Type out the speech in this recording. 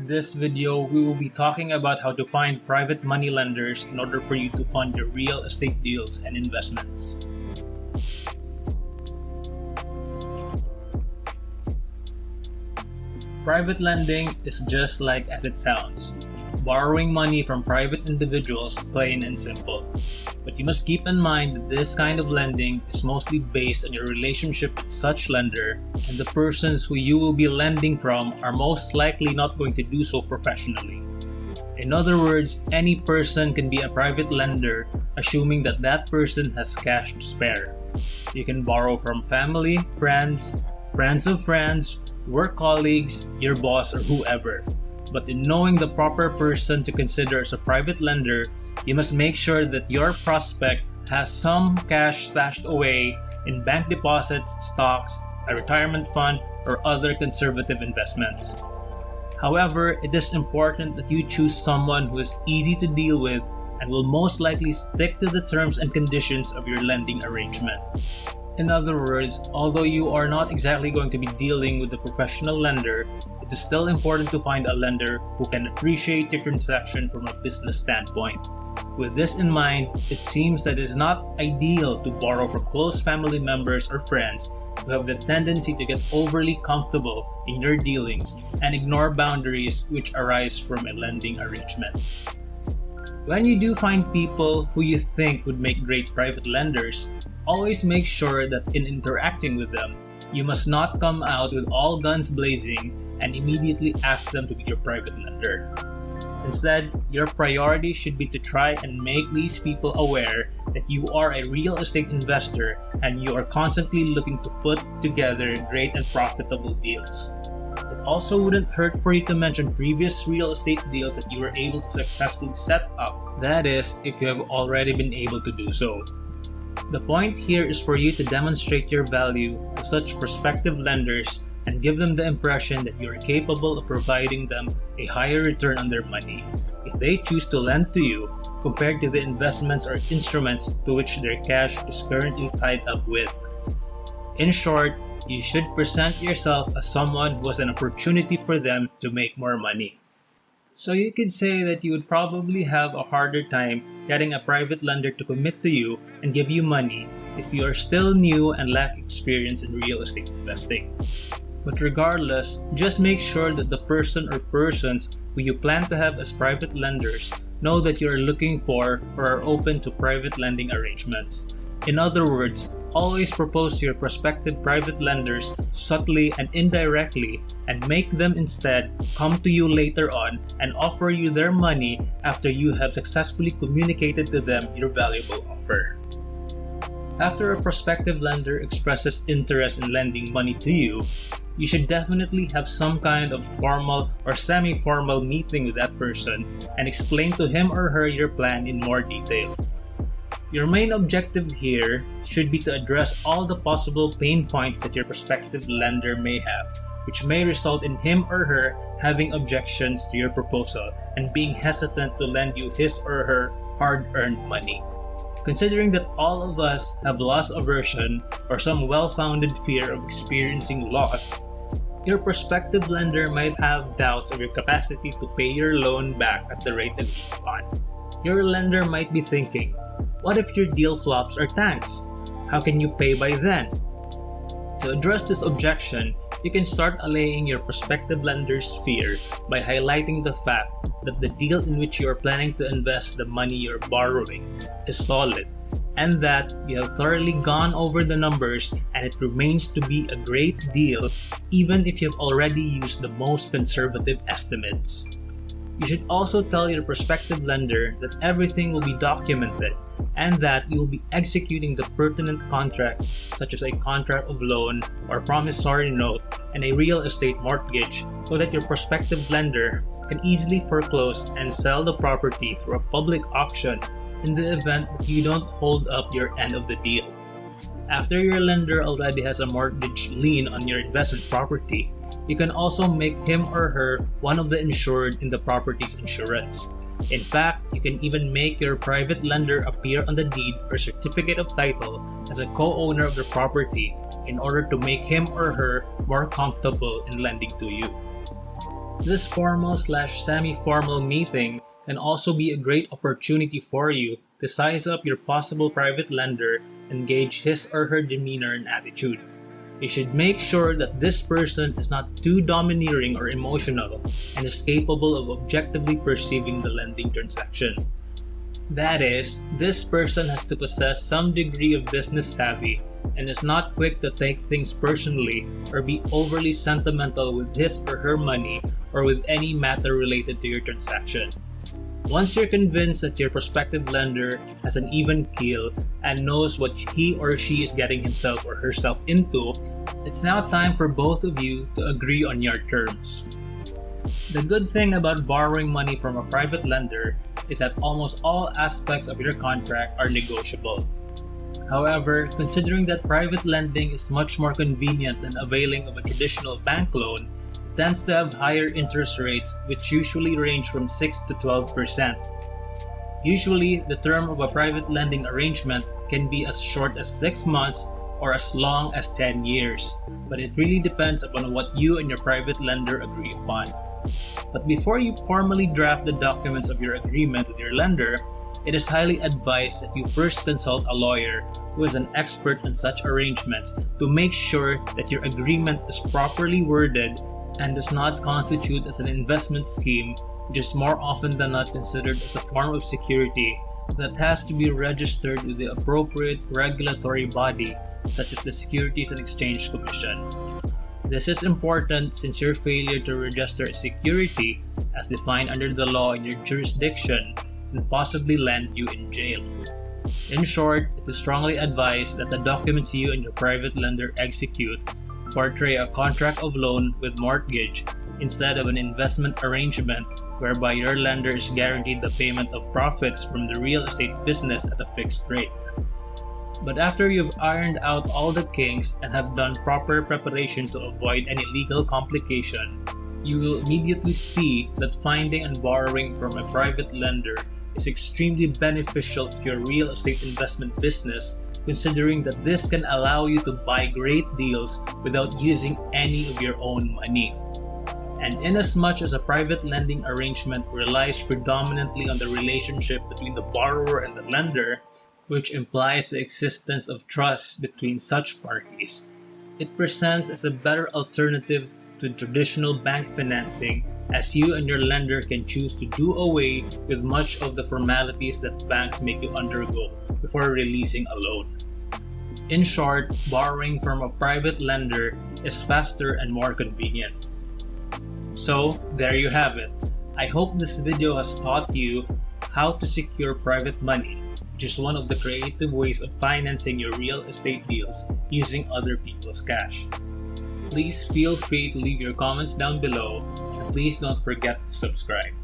this video, we will be talking about how to find private money lenders in order for you to fund your real estate deals and investments. Private lending is just like as it sounds, borrowing money from private individuals, plain and simple. But you must keep in mind that this kind of lending is mostly based on your relationship with such lender, and the persons who you will be lending from are most likely not going to do so professionally. In other words, any person can be a private lender, assuming that that person has cash to spare. You can borrow from family, friends, friends of friends, work colleagues, your boss, or whoever. But in knowing the proper person to consider as a private lender, you must make sure that your prospect has some cash stashed away in bank deposits, stocks, a retirement fund, or other conservative investments. However, it is important that you choose someone who is easy to deal with and will most likely stick to the terms and conditions of your lending arrangement. In other words, although you are not exactly going to be dealing with a professional lender, it is still important to find a lender who can appreciate your transaction from a business standpoint. With this in mind, it seems that it is not ideal to borrow from close family members or friends who have the tendency to get overly comfortable in your dealings and ignore boundaries which arise from a lending arrangement. When you do find people who you think would make great private lenders, always make sure that in interacting with them, you must not come out with all guns blazing and immediately ask them to be your private lender. Instead, your priority should be to try and make these people aware that you are a real estate investor and you are constantly looking to put together great and profitable deals. It also wouldn't hurt for you to mention previous real estate deals that you were able to successfully set up. That is, if you have already been able to do so. The point here is for you to demonstrate your value to such prospective lenders and give them the impression that you are capable of providing them a higher return on their money if they choose to lend to you compared to the investments or instruments to which their cash is currently tied up with. In short, you should present yourself as someone who has an opportunity for them to make more money. So you could say that you would probably have a harder time getting a private lender to commit to you and give you money if you are still new and lack experience in real estate investing. But regardless, just make sure that the person or persons who you plan to have as private lenders know that you are looking for or are open to private lending arrangements. In other words, always propose to your prospective private lenders subtly and indirectly and make them instead come to you later on and offer you their money after you have successfully communicated to them your valuable offer. After a prospective lender expresses interest in lending money to you, you should definitely have some kind of formal or semi-formal meeting with that person and explain to him or her your plan in more detail. Your main objective here should be to address all the possible pain points that your prospective lender may have, which may result in him or her having objections to your proposal and being hesitant to lend you his or her hard-earned money. Considering that all of us have loss aversion or some well-founded fear of experiencing loss, your prospective lender might have doubts of your capacity to pay your loan back at the rate agreed upon. Your lender might be thinking, what if your deal flops or tanks? How can you pay by then? To address this objection, you can start allaying your prospective lender's fear by highlighting the fact that the deal in which you are planning to invest the money you're borrowing is solid, and that you have thoroughly gone over the numbers and it remains to be a great deal even if you've already used the most conservative estimates. You should also tell your prospective lender that everything will be documented and that you will be executing the pertinent contracts such as a contract of loan or promissory note and a real estate mortgage so that your prospective lender can easily foreclose and sell the property through a public auction in the event that you don't hold up your end of the deal. After your lender already has a mortgage lien on your investment property, you can also make him or her one of the insured in the property's insurance. In fact, you can even make your private lender appear on the deed or certificate of title as a co-owner of the property in order to make him or her more comfortable in lending to you. This formal/semi-formal meeting can also be a great opportunity for you to size up your possible private lender and gauge his or her demeanor and attitude. You should make sure that this person is not too domineering or emotional and is capable of objectively perceiving the lending transaction. That is, this person has to possess some degree of business savvy and is not quick to take things personally or be overly sentimental with his or her money or with any matter related to your transaction. Once you're convinced that your prospective lender has an even keel and knows what he or she is getting himself or herself into, it's now time for both of you to agree on your terms. The good thing about borrowing money from a private lender is that almost all aspects of your contract are negotiable. However, considering that private lending is much more convenient than availing of a traditional bank loan, it tends to have higher interest rates which usually range from 6 to 12%. Usually, the term of a private lending arrangement can be as short as 6 months or as long as 10 years, but it really depends upon what you and your private lender agree upon. But before you formally draft the documents of your agreement with your lender, it is highly advised that you first consult a lawyer who is an expert in such arrangements to make sure that your agreement is properly worded and does not constitute as an investment scheme, which is more often than not considered as a form of security that has to be registered with the appropriate regulatory body, such as the Securities and Exchange Commission. This is important since your failure to register a security, as defined under the law in your jurisdiction, can possibly land you in jail. In short, it is strongly advised that the documents you and your private lender execute portray a contract of loan with mortgage instead of an investment arrangement whereby your lender is guaranteed the payment of profits from the real estate business at a fixed rate. But after you've ironed out all the kinks and have done proper preparation to avoid any legal complication, you will immediately see that finding and borrowing from a private lender is extremely beneficial to your real estate investment business, considering that this can allow you to buy great deals without using any of your own money. And inasmuch as a private lending arrangement relies predominantly on the relationship between the borrower and the lender, which implies the existence of trust between such parties, it presents as a better alternative to traditional bank financing, as you and your lender can choose to do away with much of the formalities that banks make you undergo before releasing a loan. In short, borrowing from a private lender is faster and more convenient. So, there you have it. I hope this video has taught you how to secure private money, which is one of the creative ways of financing your real estate deals using other people's cash. Please feel free to leave your comments down below, and please don't forget to subscribe.